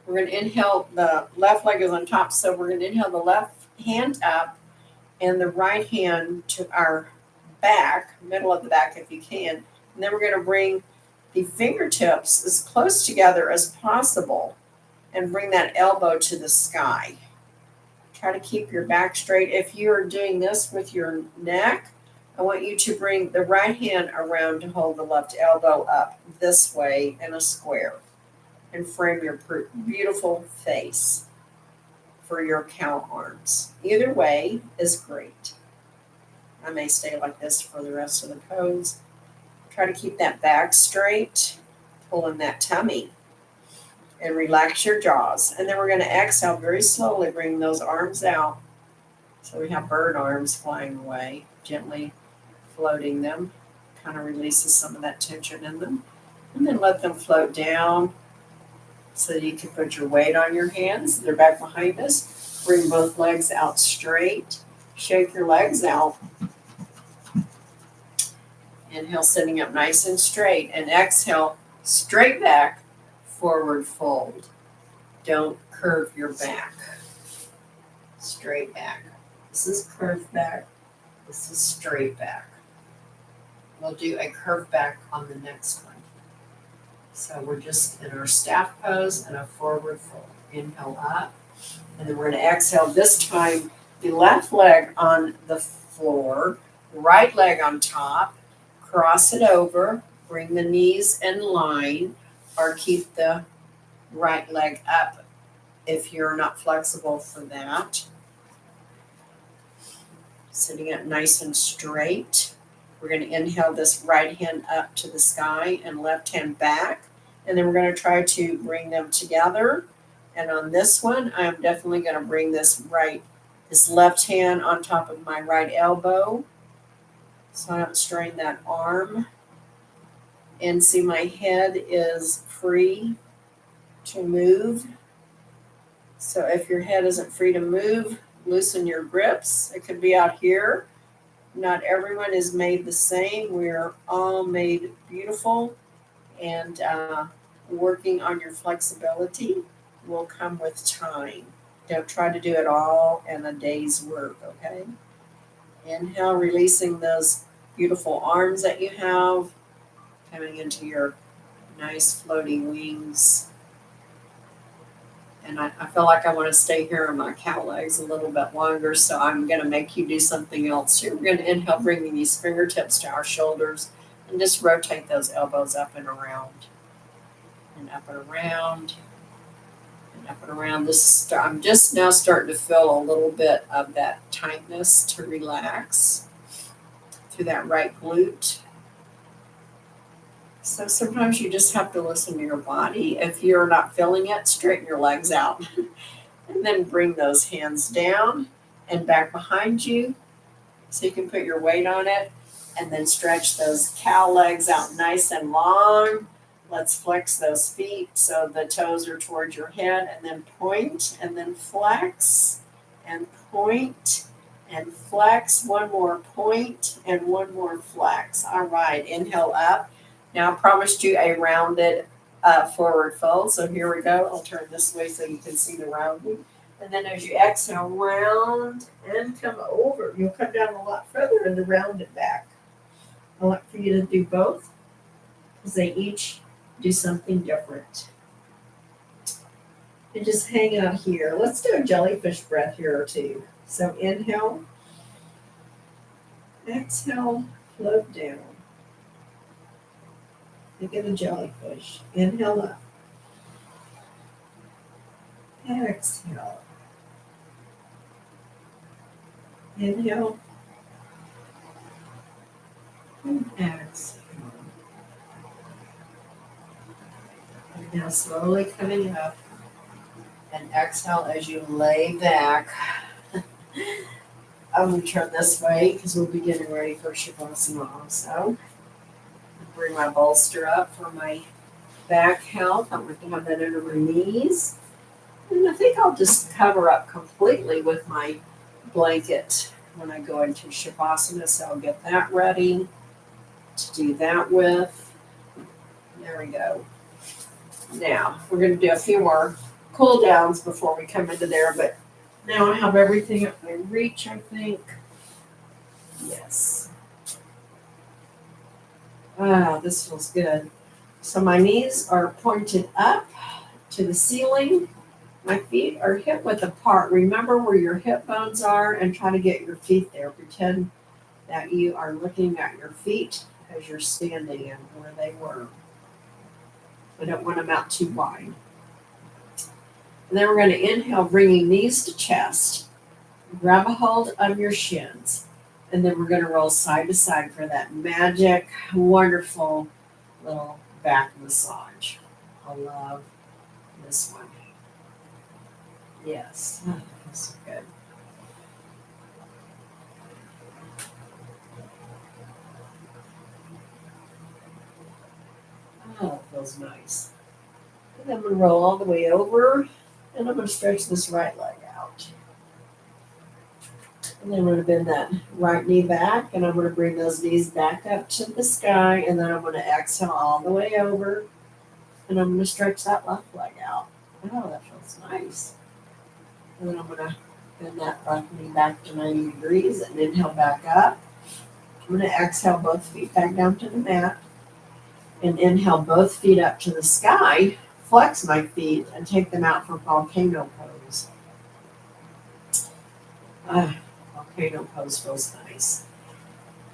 We're going to inhale, the left leg is on top, so we're going to inhale the left hand up and the right hand to our back, middle of the back if you can. And then we're going to bring the fingertips as close together as possible and bring that elbow to the sky. Try to keep your back straight. If you're doing this with your neck, I want you to bring the right hand around to hold the left elbow up this way in a square and frame your beautiful face for your cow arms. Either way is great. I may stay like this for the rest of the pose. Try to keep that back straight, pull in that tummy, and relax your jaws. And then we're going to exhale very slowly, bring those arms out. So we have bird arms flying away, gently floating them, kind of releases some of that tension in them. And then let them float down so that you can put your weight on your hands. They're back behind us. Bring both legs out straight. Shake your legs out. Inhale, sitting up nice and straight. And exhale, straight back, forward fold. Don't curve your back. Straight back. This is curved back. This is straight back. We'll do a curved back on the next one. So we're just in our staff pose and a forward fold. Inhale up. And then we're going to exhale. This time, the left leg on the floor, right leg on top. Cross it over. Bring the knees in line or keep the right leg up if you're not flexible for that. Sitting up nice and straight. We're going to inhale this right hand up to the sky and left hand back. And then we're going to try to bring them together. And on this one, I'm definitely going to bring this left hand on top of my right elbow. So I don't strain that arm. And see, my head is free to move. So if your head isn't free to move, loosen your grips. It could be out here. Not everyone is made the same. We're all made beautiful, and working on your flexibility will come with time. Don't try to do it all in a day's work, okay? Inhale, releasing those beautiful arms that you have, coming into your nice floating wings. And I feel like I want to stay here on my cow legs a little bit longer, so I'm going to make you do something else here. We're going to inhale, bringing these fingertips to our shoulders, and just rotate those elbows up and around. And up and around. And up and around. I'm just now starting to feel a little bit of that tightness to relax through that right glute. So sometimes you just have to listen to your body. If you're not feeling it, straighten your legs out. And then bring those hands down and back behind you so you can put your weight on it. And then stretch those cow legs out nice and long. Let's flex those feet so the toes are towards your head. And then point and then flex and point and flex. One more point and one more flex. All right, inhale up. Now I promised you a rounded forward fold. So here we go. I'll turn this way so you can see the rounding. And then as you exhale, round and come over. You'll come down a lot further and round it back. I like for you to do both because they each do something different. And just hang out here. Let's do a jellyfish breath here or two. So inhale. Exhale, float down. Think of a jellyfish. Inhale up. Exhale. Inhale. And exhale. And now slowly coming up. And exhale as you lay back. I'm going to turn this way because we'll be getting ready for Shavasana also. Bring my bolster up for my back health. I'm going to have that under my knees. And I think I'll just cover up completely with my blanket when I go into Shavasana. So I'll get that ready to do that with. There we go. Now, we're going to do a few more cool downs before we come into there, but now I have everything at my reach, I think. Yes. This feels good. So my knees are pointed up to the ceiling. My feet are hip width apart. Remember where your hip bones are and try to get your feet there. Pretend that you are looking at your feet as you're standing and where they were. I don't want them out too wide. And then we're going to inhale, bringing knees to chest. Grab a hold of your shins. And then we're going to roll side to side for that magic, wonderful little back massage. I love this one. Yes, that's good. Oh, it feels nice. And then I'm going to roll all the way over, and I'm going to stretch this right leg out. And then I'm going to bend that right knee back, and I'm going to bring those knees back up to the sky, and then I'm going to exhale all the way over, and I'm going to stretch that left leg out. Oh, that feels nice. And then I'm going to bend that left knee back to 90 degrees and inhale back up. I'm going to exhale both feet back down to the mat and inhale both feet up to the sky. Flex my feet and take them out for volcano pose. Volcano pose feels nice.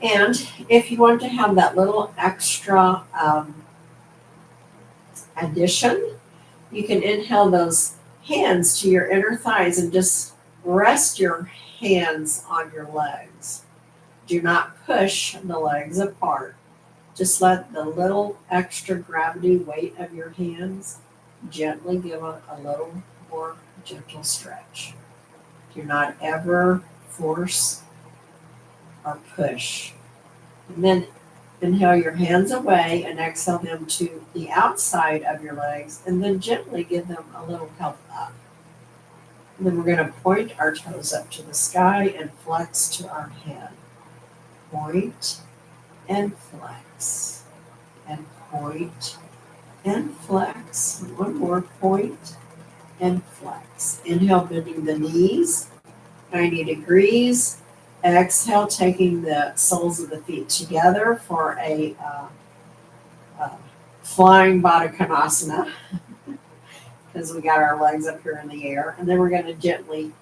And if you want to have that little extra addition, you can inhale those hands to your inner thighs and just rest your hands on your legs. Do not push the legs apart. Just let the little extra gravity weight of your hands gently give a little more gentle stretch. Do not ever force or push. And then inhale your hands away and exhale them to the outside of your legs, and then gently give them a little help up. And then we're going to point our toes up to the sky and flex to our head. Point and flex. And point and flex. One more, point and flex. Inhale, bending the knees, 90 degrees. Exhale, taking the soles of the feet together for a flying Baddha Konasana, because we got our legs up here in the air. And then we're going to gently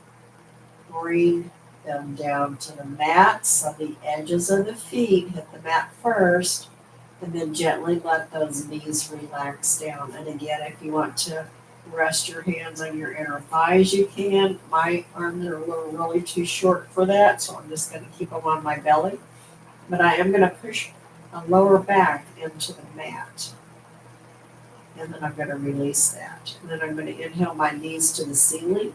bring them down to the mat. So the edges of the feet hit the mat first, and then gently let those knees relax down. And again, if you want to rest your hands on your inner thighs, you can. My arms are really too short for that, so I'm just going to keep them on my belly. But I am going to push a lower back into the mat. And then I'm going to release that. And then I'm going to inhale my knees to the ceiling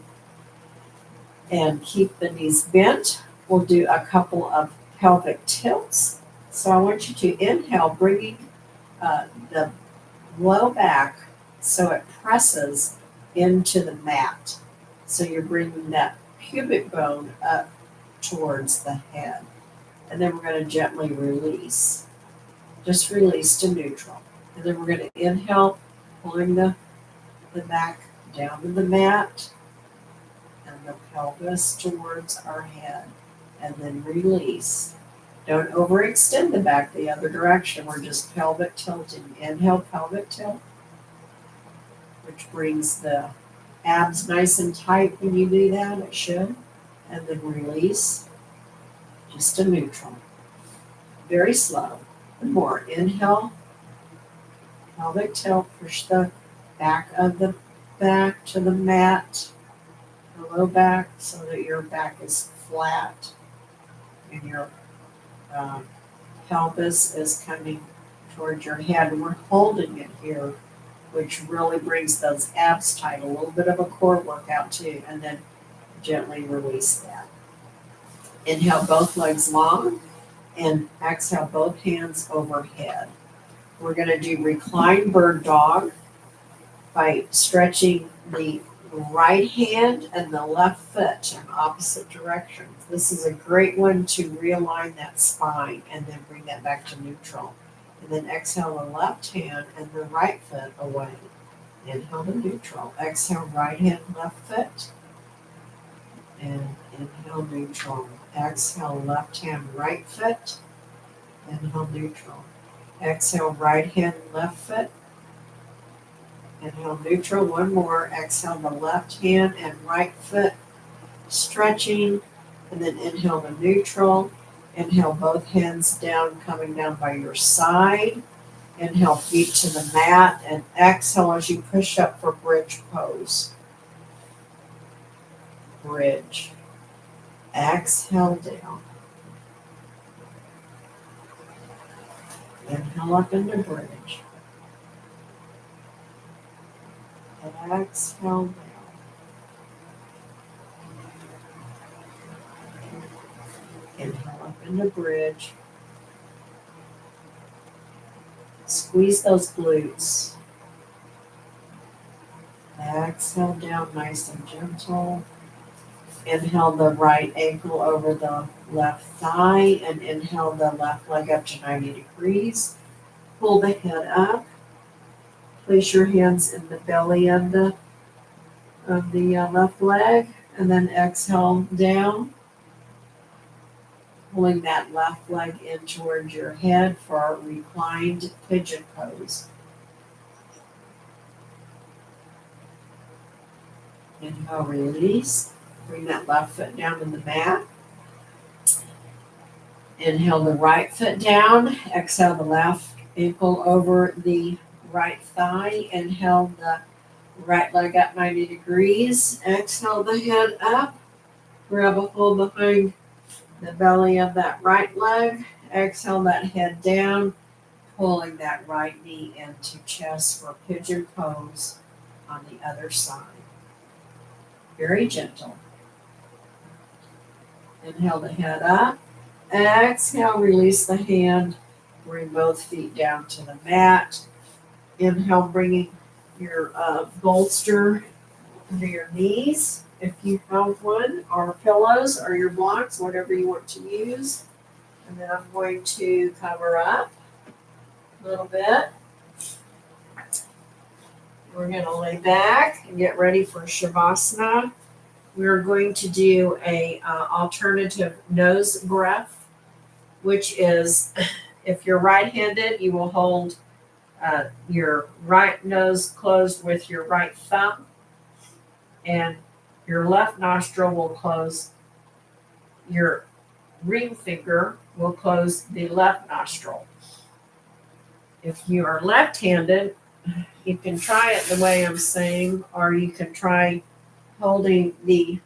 and keep the knees bent. We'll do a couple of pelvic tilts. So I want you to inhale, bringing the low back so it presses into the mat. So you're bringing that pubic bone up towards the head. And then we're going to gently release. Just release to neutral. And then we're going to inhale, pulling the back down to the mat and the pelvis towards our head. And then release. Don't overextend the back the other direction. We're just pelvic tilting. Inhale, pelvic tilt, which brings the abs nice and tight when you do that. It should. And then release, just to neutral. Very slow. One more. Inhale. Pelvic tilt. Push the back of the back to the mat. The low back so that your back is flat and your pelvis is coming towards your head. We're holding it here, which really brings those abs tight. A little bit of a core workout too, and then gently release that. Inhale both legs long and exhale both hands overhead. We're going to do reclined bird dog by stretching the right hand and the left foot in opposite directions. This is a great one to realign that spine and then bring that back to neutral. And then exhale the left hand and the right foot away. Inhale to neutral. Exhale right hand, left foot. And inhale neutral. Exhale left hand, right foot. Inhale neutral. Exhale right hand, left foot. Inhale neutral. One more. Exhale the left hand and right foot. Stretching. And then inhale to neutral. Inhale both hands down, coming down by your side. Inhale feet to the mat. And exhale as you push up for bridge pose. Bridge. Exhale down. Inhale up into bridge. Exhale down. Inhale up into bridge. Squeeze those glutes. Exhale down nice and gentle. Inhale the right ankle over the left thigh and inhale the left leg up to 90 degrees. Pull the head up. Place your hands in the belly of the left leg and then exhale down. Pulling that left leg in towards your head for our reclined pigeon pose. Inhale, release. Bring that left foot down to the mat. Inhale the right foot down. Exhale the left ankle over the right thigh. Inhale the right leg up 90 degrees. Exhale the head up. Grab a hold behind the belly of that right leg. Exhale that head down. Pulling that right knee into chest for pigeon pose on the other side. Very gentle. Inhale the head up. Exhale, release the hand. Bring both feet down to the mat. Inhale, bringing your bolster under your knees, if you have one, or pillows, or your blocks, whatever you want to use. And then I'm going to cover up a little bit. We're going to lay back and get ready for Shavasana. We're going to do a alternative nose breath, which is, if you're right-handed, you will hold your right nose closed with your right thumb, and your left nostril will close, your ring finger will close the left nostril. If you are left-handed, you can try it the way I'm saying, or you can try holding the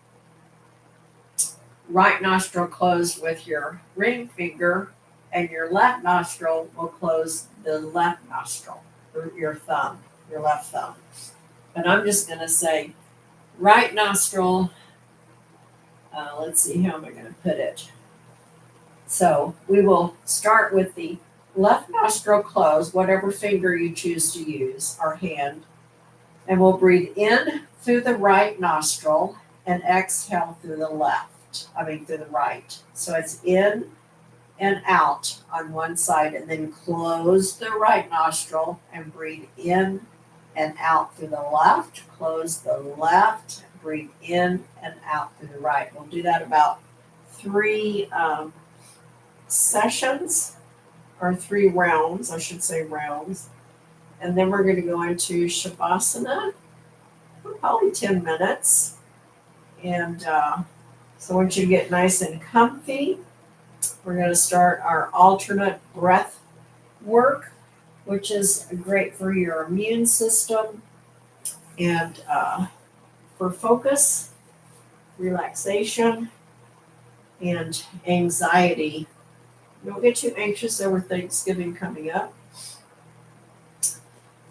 right nostril closed with your ring finger, and your left nostril will close the left nostril, or your thumb, your left thumb. But I'm just going to say right nostril, let's see, how am I going to put it? So we will start with the left nostril closed, whatever finger you choose to use, or hand, and we'll breathe in through the right nostril and exhale through the through the right. So it's in and out on one side, and then close the right nostril and breathe in and out through the left. Close the left, breathe in and out through the right. We'll do that about 3 sessions, or 3 rounds, I should say rounds. And then we're going to go into Shavasana for probably 10 minutes. And so once you get nice and comfy, We're going to start our alternate breath work, which is great for your immune system and for focus, relaxation, and anxiety. Don't get too anxious over Thanksgiving coming up.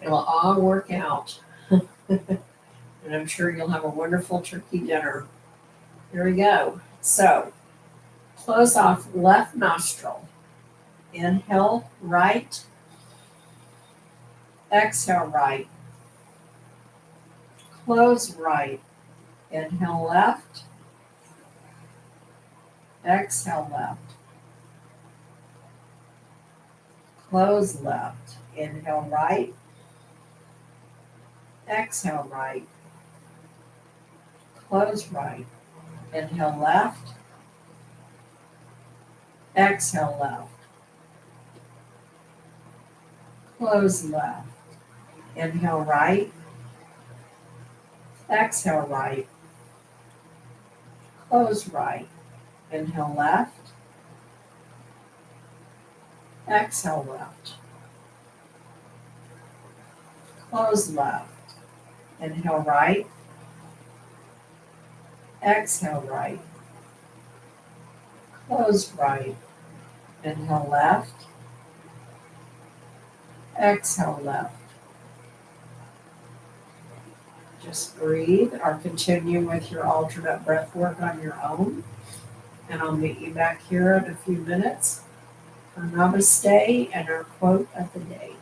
It'll all work out. And I'm sure you'll have a wonderful turkey dinner. Here we go. So, close off left nostril. Inhale right. Exhale right. Close right. Inhale left. Exhale left. Close left. Inhale right. Exhale right. Close right. Inhale left. Exhale left. Close left. Inhale right. Exhale right. Close right. Inhale left. Exhale left. Close left. Inhale right. Exhale right. Close right. Inhale left. Exhale left. Just breathe or continue with your alternate breath work on your own. And I'll meet you back here in a few minutes for Namaste and our quote of the day.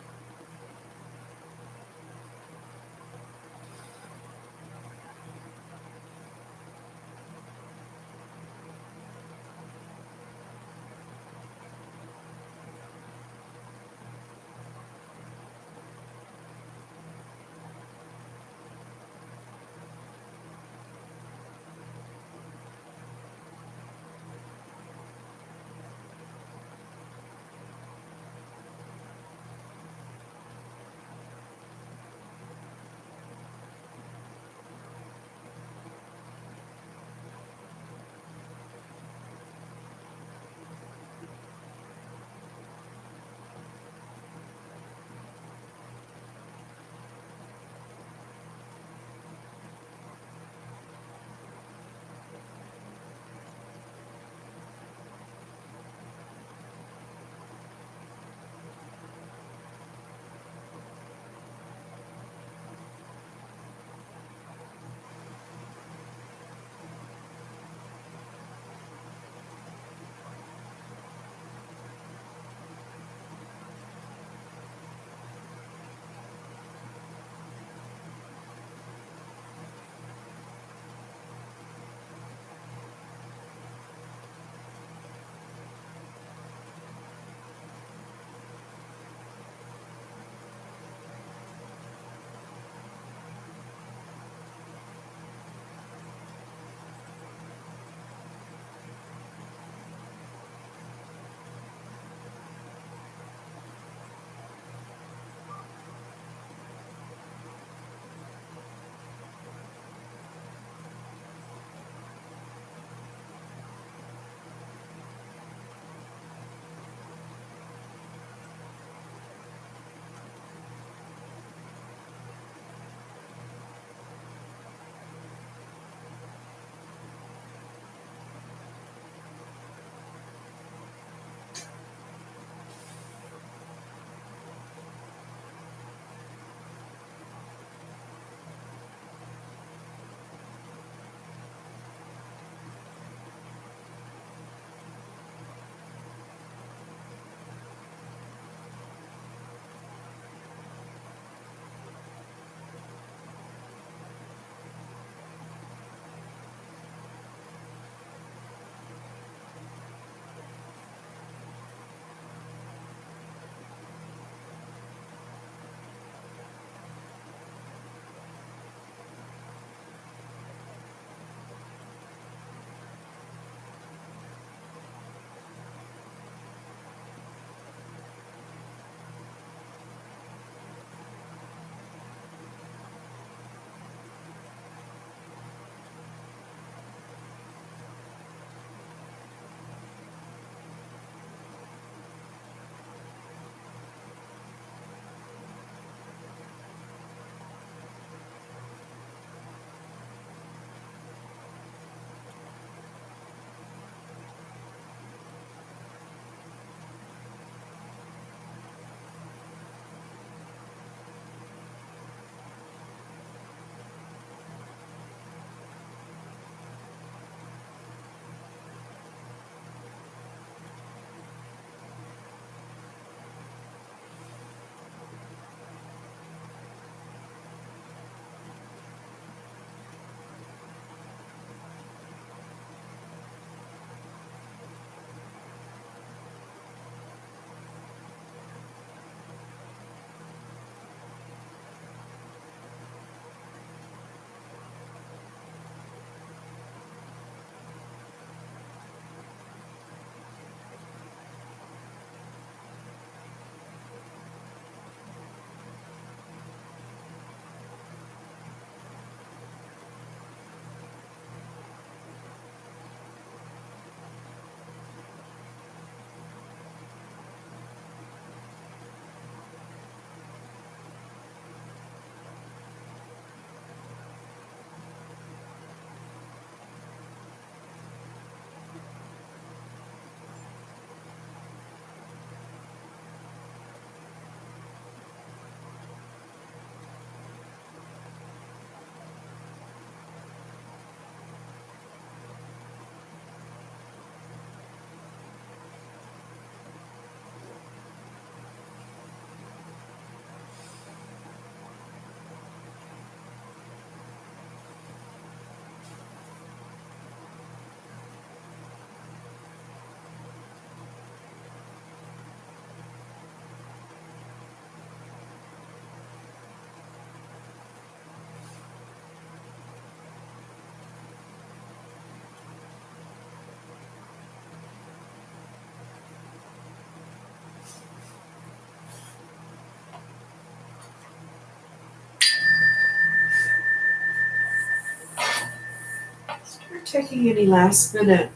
taking any last minute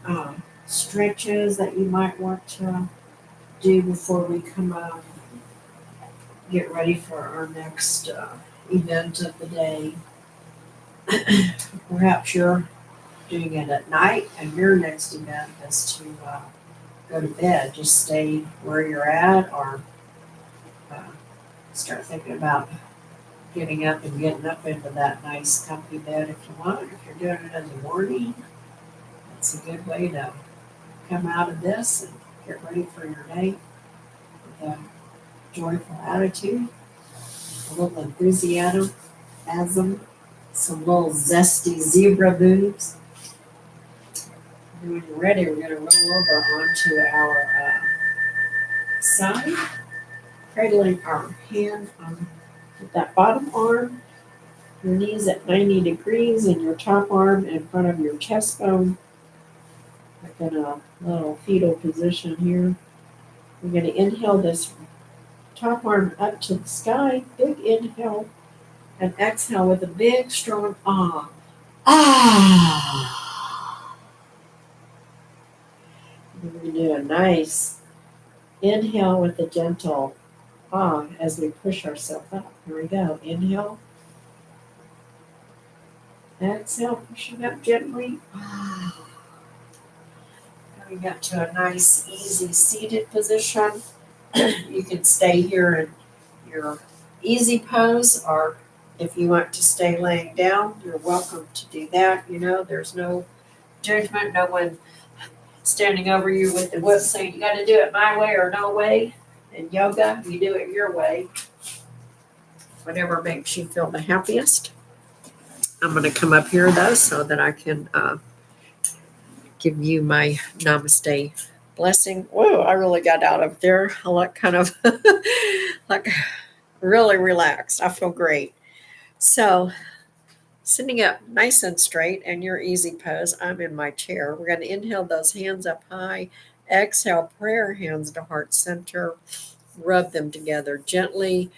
stretches that you might want to do before we come up, get ready for our next event of the day. Perhaps you're doing it at night and your next event is to go to bed. Just stay where you're at, or start thinking about getting up and getting up into that nice comfy bed if you want. If you're doing it in the morning, it's a good way to come out of this and get ready for your day with a joyful attitude, a little enthusiasm, some little zesty zebra boobs. And when you're ready, we're going to roll over onto our side, cradling our hand on that bottom arm, your knees at 90 degrees, and your top arm in front of your chest bone. Like in a little fetal position here. We're going to inhale this top arm up to the sky, big inhale, and exhale with a big, strong ah. Ah. And we're going to do a nice inhale with a gentle ah as we push ourselves up. Here we go. Inhale. Exhale, pushing up gently. Ah. Coming up to a nice, easy seated position. You can stay here in your easy pose, or if you want to stay laying down, you're welcome to do that. You know, there's no judgment, no one standing over you with the whip saying you got to do it my way or no way. In yoga, you do it your way, whatever makes you feel the happiest. I'm going to come up here though so that I can give you my namaste blessing. Whoa, I really got out of there. I look kind of like really relaxed. I feel great. So sitting up nice and straight in your easy pose, I'm in my chair. We're going to inhale those hands up high. Exhale, prayer hands to heart center. Rub them together gently,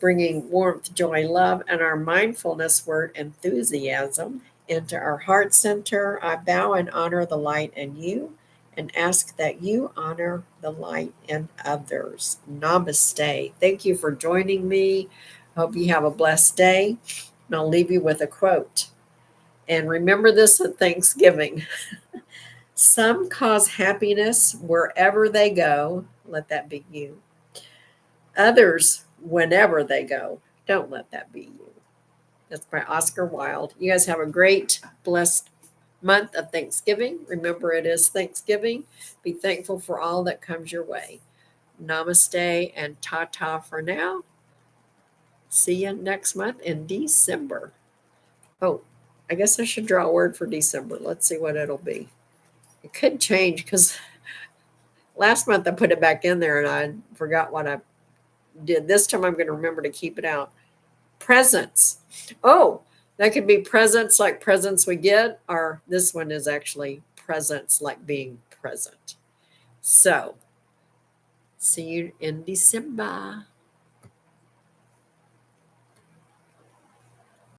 bringing warmth, joy, love, and our mindfulness word enthusiasm into our heart center. I bow and honor the light in you and ask that you honor the light in others. Namaste. Thank you for joining me. Hope you have a blessed day. And I'll leave you with a quote. And remember this at Thanksgiving. Some cause happiness wherever they go. Let that be you. Others, whenever they go. Don't let that be you. That's by Oscar Wilde. You guys have a great, blessed month of Thanksgiving. Remember, it is Thanksgiving. Be thankful for all that comes your way. Namaste and ta-ta for now. See you next month in December. Oh, I guess I should draw a word for December. Let's see what it'll be. It could change because last month I put it back in there and I forgot what I did. This time I'm going to remember to keep it out. Presents. Oh, that could be presents like presents we get, or this one is actually presents like being present. So, see you in December.